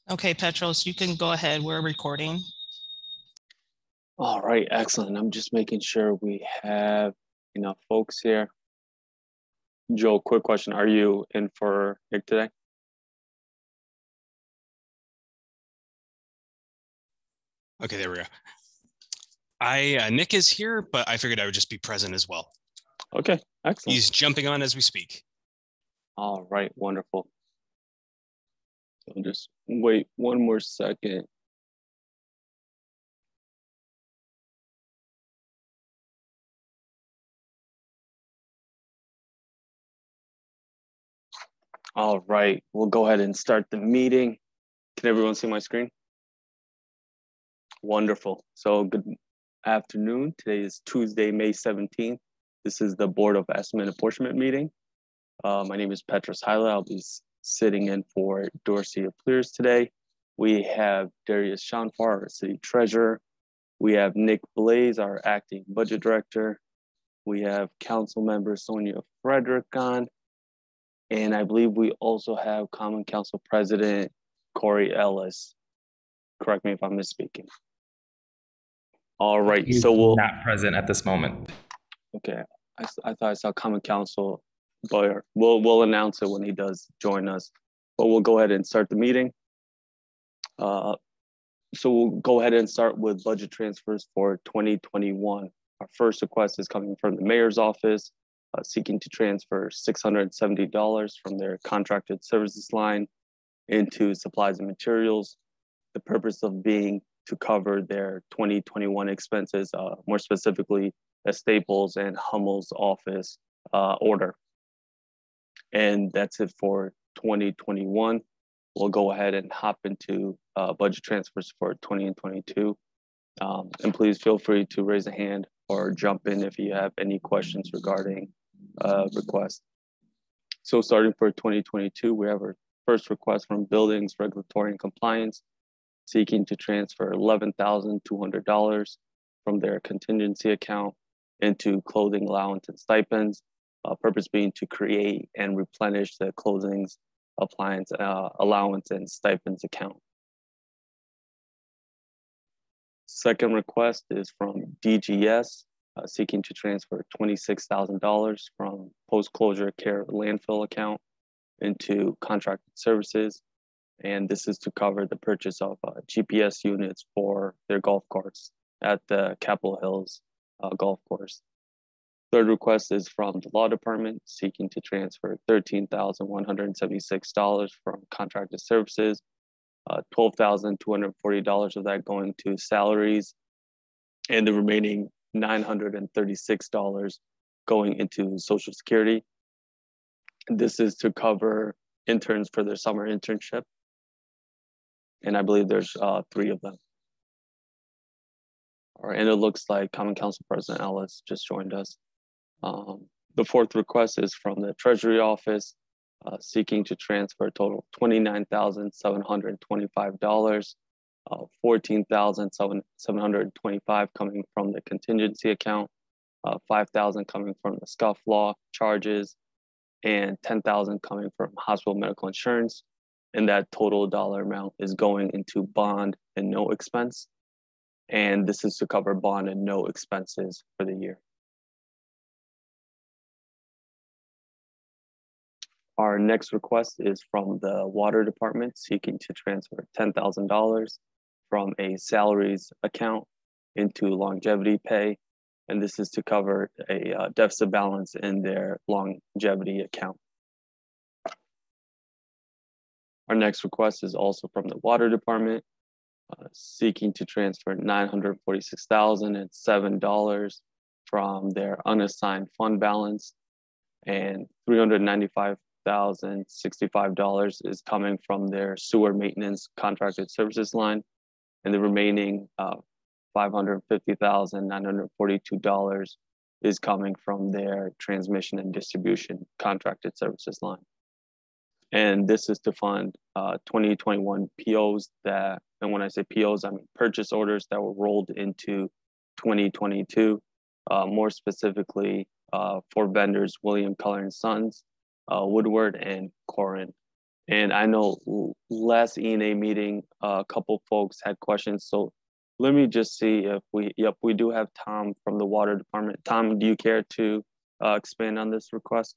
Okay, Petros, you can go ahead. We're recording. All right, excellent. I'm just making sure we have enough folks here. Joe, quick question. Are you in for Nick today? Okay, there we go. Nick is here, but I figured I would just be present as well. Okay, excellent. He's jumping on as we speak. All right, wonderful. So just wait one more second. All right, we'll go ahead and start the meeting. Can everyone see my screen? Wonderful. So good afternoon. Today is Tuesday, May 17th. This is the Board of Estimate and Apportionment meeting. My name is Petros Hyla. I'll be sitting in for Dorsey Appears today. We have Darius Shanfar, our city treasurer. We have Nick Blaze, our acting budget director. We have council member Sonia Frederick on. And I believe we also have Common Council President Corey Ellis. Correct me if I'm misspeaking. All right, He's so we'll not present at this moment. Okay, I thought I saw Common Council, but we'll announce it when he does join us. But we'll go ahead and start the meeting. So we'll go ahead and start with budget transfers for 2021. Our first request is coming from the mayor's office, seeking to transfer $670 from their contracted services line into supplies and materials. The purpose of being to cover their 2021 expenses, more specifically, a Staples and Hummel's office order. And that's it for 2021. We'll go ahead and hop into budget transfers for 2022. And please feel free to raise a hand or jump in if you have any questions regarding requests. So starting for 2022, we have our first request from Buildings, Regulatory and Compliance, seeking to transfer $11,200 from their contingency account into clothing allowance and stipends, purpose being to create and replenish the clothing's appliance allowance and stipends account. Second request is from DGS, seeking to transfer $26,000 from post-closure care landfill account into contracted services. And this is to cover the purchase of GPS units for their golf carts at the Capitol Hills golf course. Third request is from the law department, seeking to transfer $13,176 from contracted services, $12,240 of that going to salaries, and the remaining $936 going into Social Security. This is to cover interns for their summer internship. And I believe there's 3 of them. All right, and it looks like Common Council President Ellis just joined us. The fourth request is from the Treasury Office, seeking to transfer a total of $29,725, $14,725 coming from the contingency account, $5,000 coming from the scuff law charges, and $10,000 coming from hospital medical insurance. And that total dollar amount is going into bond and no expense. And this is to cover bond and no expenses for the year. Our next request is from the Water Department, seeking to transfer $10,000 from a salaries account into longevity pay. And this is to cover a deficit balance in their longevity account. Our next request is also from the Water Department, seeking to transfer $946,007 from their unassigned fund balance, and $395,065 is coming from their sewer maintenance contracted services line, and the remaining $550,942 is coming from their transmission and distribution contracted services line. And this is to fund 2021 POs that, and when I say POs, I mean purchase orders that were rolled into 2022, more specifically for vendors William Cullen & Sons, Woodward, and Corin. And I know last E&A meeting, a couple folks had questions. So let me just see if we do have Tom from the water department. Tom, do you care to expand on this request?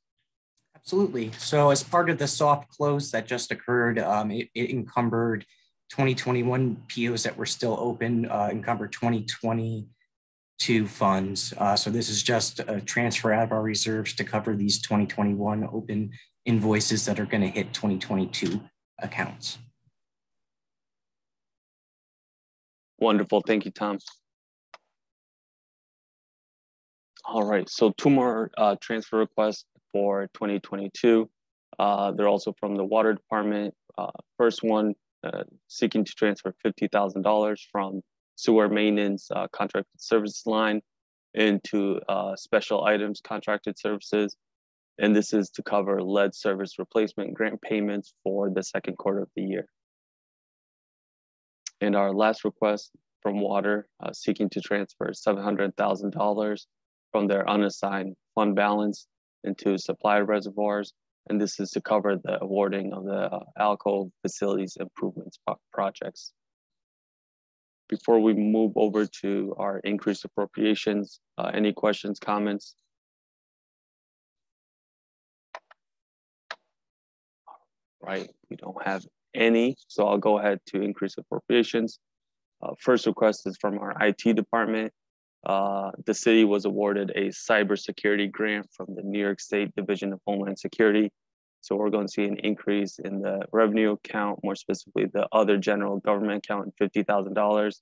Absolutely. So as part of the soft close that just occurred, it encumbered 2021 POs that were still open, encumbered 2022 funds. So this is just a transfer out of our reserves to cover these 2021 open invoices that are going to hit 2022 accounts. Wonderful. Thank you, Tom. All right. So two more transfer requests for 2022. They're also from the water department. First one, seeking to transfer $50,000 from sewer maintenance contracted services line into special items contracted services. And this is to cover lead service replacement grant payments for the second quarter of the year. And our last request from water, seeking to transfer $700,000 from their unassigned fund balance into supply reservoirs. And this is to cover the awarding of the alcohol facilities improvements projects. Before we move over to our increased appropriations, any questions, comments? Right, we don't have any, so I'll go ahead to increase appropriations. First request is from our IT department. The city was awarded a cybersecurity grant from the New York State Division of Homeland Security. So we're going to see an increase in the revenue account, more specifically the other general government account, $50,000.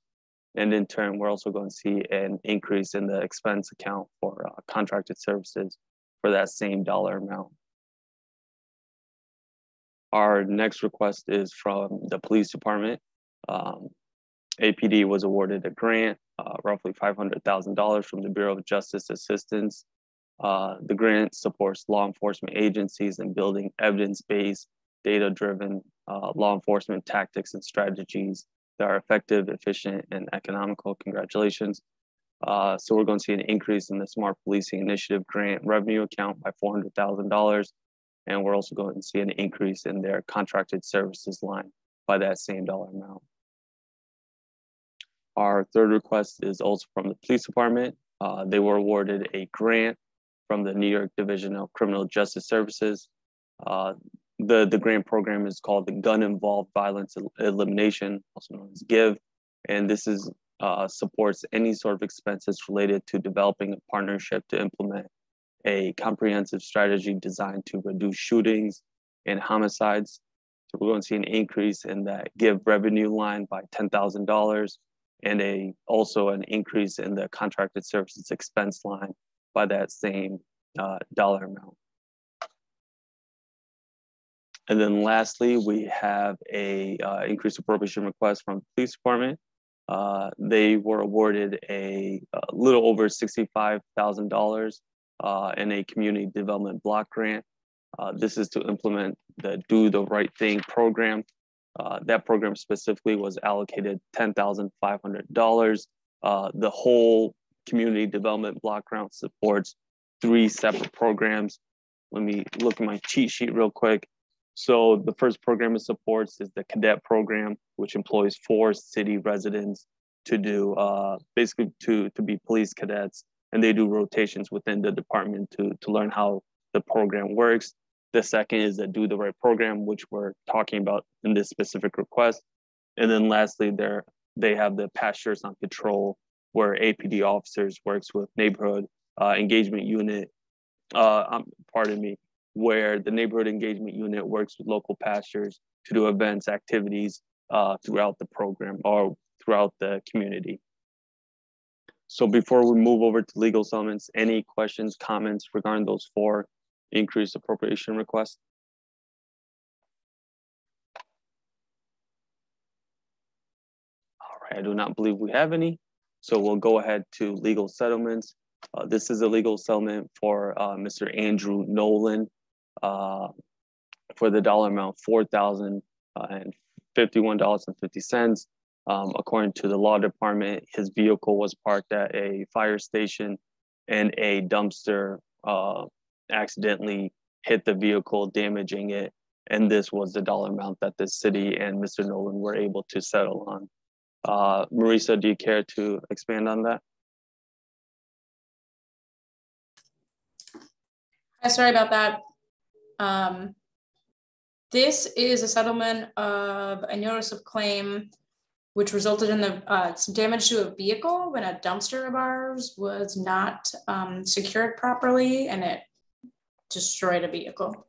And in turn, we're also going to see an increase in the expense account for contracted services for that same dollar amount. Our next request is from the police department. APD was awarded a grant, roughly $500,000 from the Bureau of Justice Assistance. The grant supports law enforcement agencies in building evidence-based, data-driven law enforcement tactics and strategies that are effective, efficient, and economical. Congratulations. So we're going to see an increase in the Smart Policing Initiative grant revenue account by $400,000. And we're also going to see an increase in their contracted services line by that same dollar amount. Our third request is also from the police department. They were awarded a grant from the New York Division of Criminal Justice Services. The grant program is called the Gun Involved Violence Elimination, also known as GIVE. And this is supports any sort of expenses related to developing a partnership to implement a comprehensive strategy designed to reduce shootings and homicides. So we're going to see an increase in that GIVE revenue line by $10,000 and also an increase in the contracted services expense line by that same dollar amount. And then lastly, we have a increased appropriation request from the police department. They were awarded a little over $65,000 in a community development block grant. This is to implement the Do the Right Thing program. That program specifically was allocated $10,500. The whole community development block grant supports 3 separate programs. Let me look at my cheat sheet real quick. So the first program it supports is the cadet program, which employs 4 city residents to do basically to be police cadets, and they do rotations within the department to learn how the program works. The second is the Do the Right program, which we're talking about in this specific request. And then lastly, they have the Pastures on Patrol, where APD officers works with neighborhood engagement unit, where the neighborhood engagement unit works with local pastures to do events, activities throughout the program or throughout the community. So before we move over to legal settlements, any questions, comments regarding those 4 increased appropriation requests? All right, I do not believe we have any. So we'll go ahead to legal settlements. This is a legal settlement for Mr. Andrew Nolan for the dollar amount $4,051.50. According to the law department, his vehicle was parked at a fire station and a dumpster accidentally hit the vehicle, damaging it. And this was the dollar amount that the city and Mr. Nolan were able to settle on. Marisa, do you care to expand on that? Hi, sorry about that. This is a settlement of a notice of claim which resulted in some damage to a vehicle when a dumpster of ours was not secured properly and it destroyed a vehicle.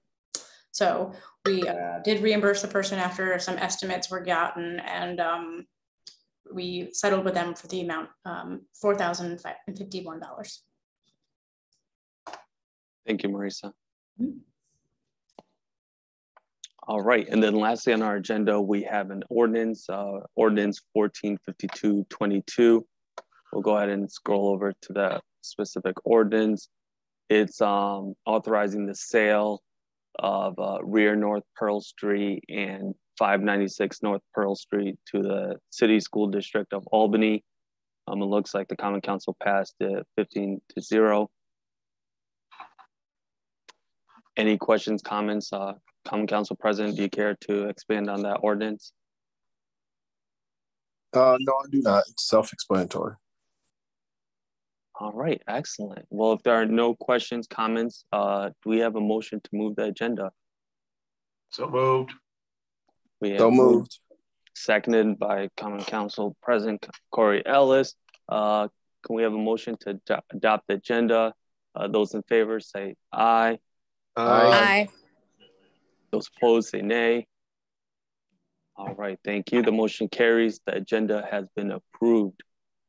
So we did reimburse the person after some estimates were gotten, and we settled with them for the amount $4,051. Thank you, Marisa. Mm-hmm. All right, and then lastly on our agenda, we have an ordinance, ordinance 145222. We'll go ahead and scroll over to that specific ordinance. It's authorizing the sale of rear North Pearl Street and 596 North Pearl Street to the City School District of Albany. It looks like the Common Council passed it 15-0. Any questions, comments? Common Council President, do you care to expand on that ordinance? No, I do not. It's self-explanatory. All right, excellent. Well, if there are no questions, comments, do we have a motion to move the agenda? So moved. We have So moved. Seconded by Common Council President Corey Ellis. Can we have a motion to adopt the agenda? Those in favor say aye. Aye. Those opposed say nay. All right, thank you. The motion carries. The agenda has been approved.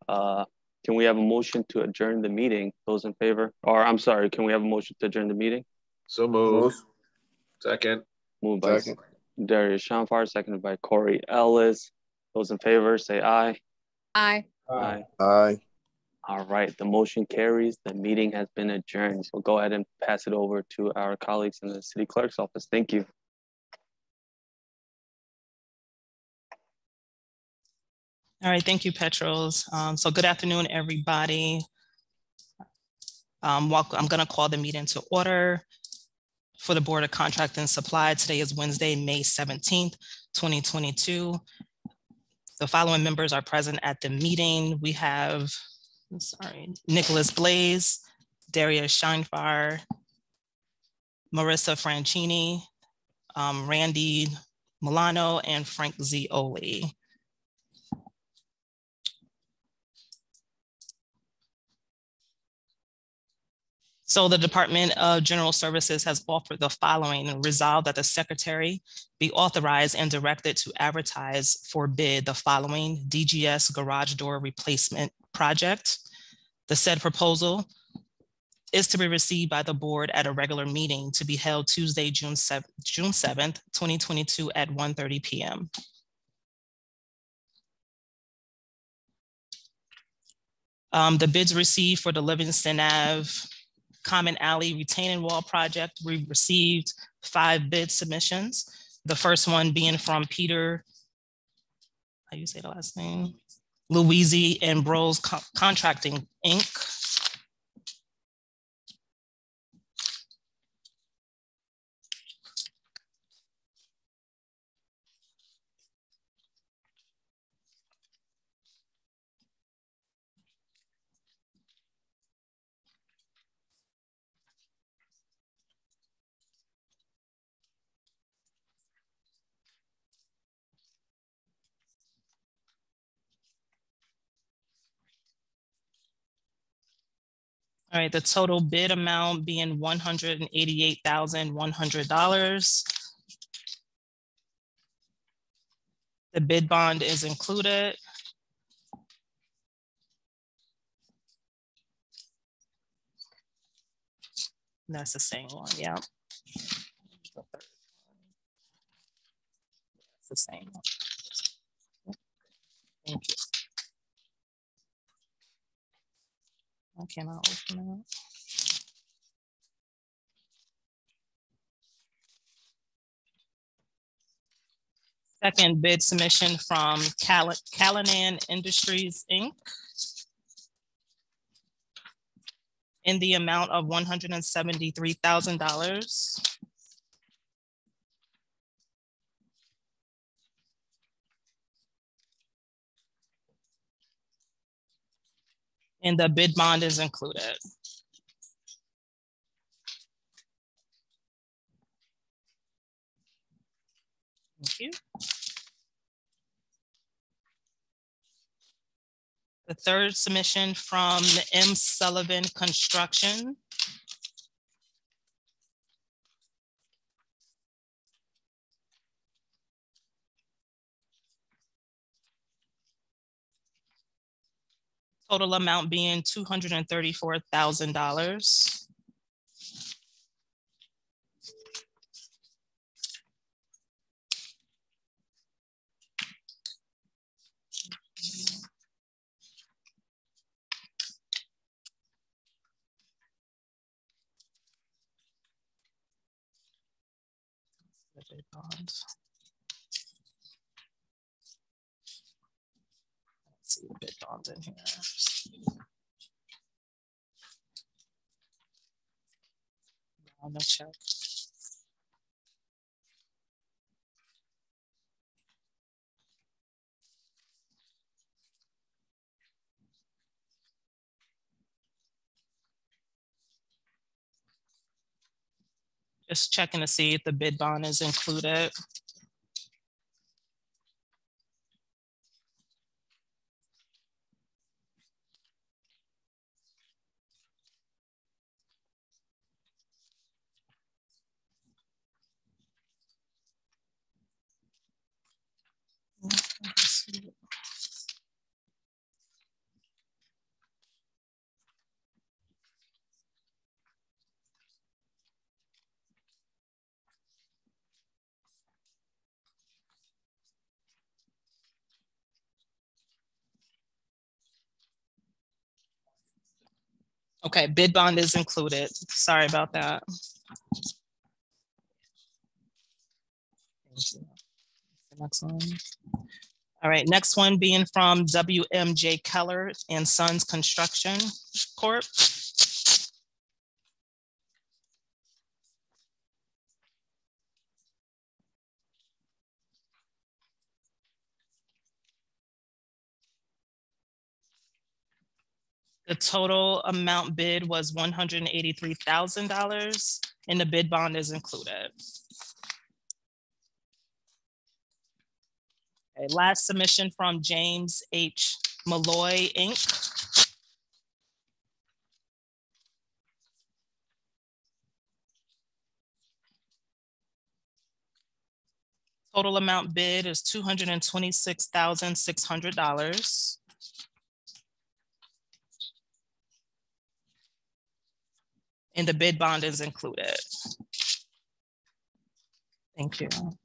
Can we have a motion to adjourn the meeting? Those in favor? Or I'm sorry, can we have a motion to adjourn the meeting? So moved. Second. Moved by Darius Shamfar, seconded by Corey Ellis. Those in favor say aye. Aye. Aye. Aye. All right, the motion carries. The meeting has been adjourned. So go ahead and pass it over to our colleagues in the city clerk's office. Thank you. All right, thank you, Petros. So good afternoon, everybody. Welcome. I'm going to call the meeting to order for the Board of Contract and Supply. Today is Wednesday, May 17th, 2022. The following members are present at the meeting. We have, Nicholas Blaze, Darius Scheinfar, Marissa Franchini, Randy Milano, and Frank Zioli. So the Department of General Services has offered the following and resolved that the secretary be authorized and directed to advertise for bid the following DGS garage door replacement project. The said proposal is to be received by the board at a regular meeting to be held Tuesday, June 7th, 2022 at 1:30 p.m. The bids received for the Livingston Ave Common Alley retaining wall project, we received 5 bid submissions. The first one being from Peter, how do you say the last name? Louisi and Bros Contracting, Inc. All right, the total bid amount being $188,100. The bid bond is included. That's the same one, yeah. It's the same one. Thank you. I cannot open it. Second bid submission from Callanan Industries, Inc. in the amount of $173,000. And the bid bond is included. Thank you. The third submission from M. Sullivan Construction. Total amount being $234,000. Bid bonds. Let's see the bid bonds in here. On the check. Just checking to see if the bid bond is included. Okay, bid bond is included. Sorry about that. The next one. All right, next one being from WMJ Keller and Sons Construction Corp. The total amount bid was $183,000 and the bid bond is included. Okay, last submission from James H. Malloy, Inc. Total amount bid is $226,600. And the bid bond is included. Thank you. All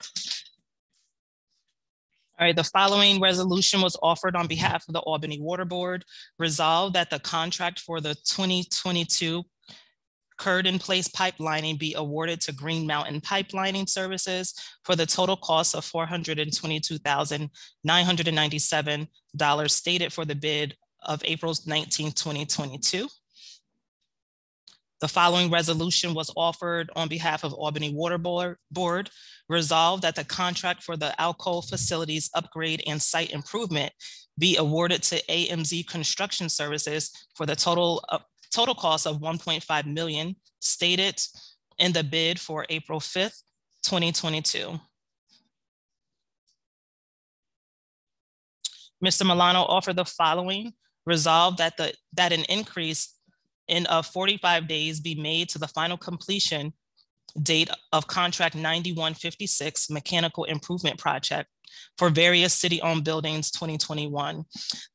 right, the following resolution was offered on behalf of the Albany Water Board. Resolved that the contract for the 2022 curd-in-place pipelining be awarded to Green Mountain Pipelining Services for the total cost of $422,997 stated for the bid of April 19, 2022. The following resolution was offered on behalf of Albany Water Board. Resolved that the contract for the alcohol facilities upgrade and site improvement be awarded to AMZ Construction Services for the total cost of $1.5 million stated in the bid for April 5th, 2022. Mr. Milano offered the following. Resolved that an increase in 45 days be made to the final completion date of contract 9156 mechanical improvement project for various city-owned buildings 2021.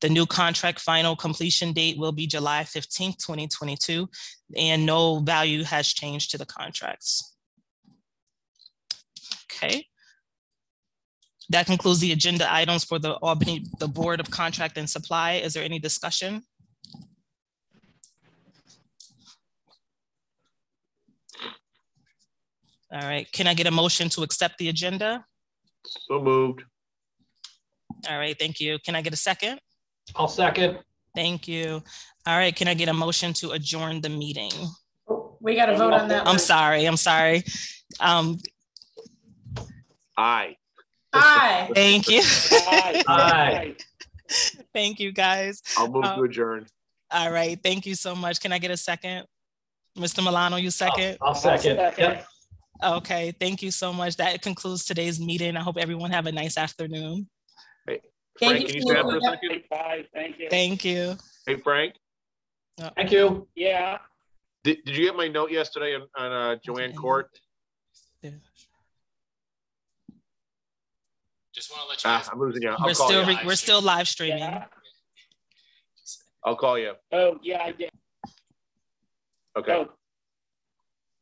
The new contract final completion date will be July 15th, 2022, and no value has changed to the contracts. Okay. That concludes the agenda items for the Board of Contract and Supply. Is there any discussion? All right, can I get a motion to accept the agenda? So moved. All right, thank you. Can I get a second? I'll second. Thank you. All right, can I get a motion to adjourn the meeting? We got to vote on that. I'm sorry. Aye. Aye. Thank you. Aye. Thank you, guys. I'll move to adjourn. All right, thank you so much. Can I get a second? Mr. Milano, you second? I'll second. Yep. Okay, thank you so much. That concludes today's meeting. I hope everyone have a nice afternoon. Hey, Thank Frank, you, can you stay up for a Steve. second? Bye, thank you. Thank you. Hey, Frank, Thank you. Yeah, did you get my note yesterday on Joanne Court? Just want to let you guys. I'm losing you. I'll call you. We're still live streaming. yeah. I'll call you. Oh, yeah, I did. Okay. Oh,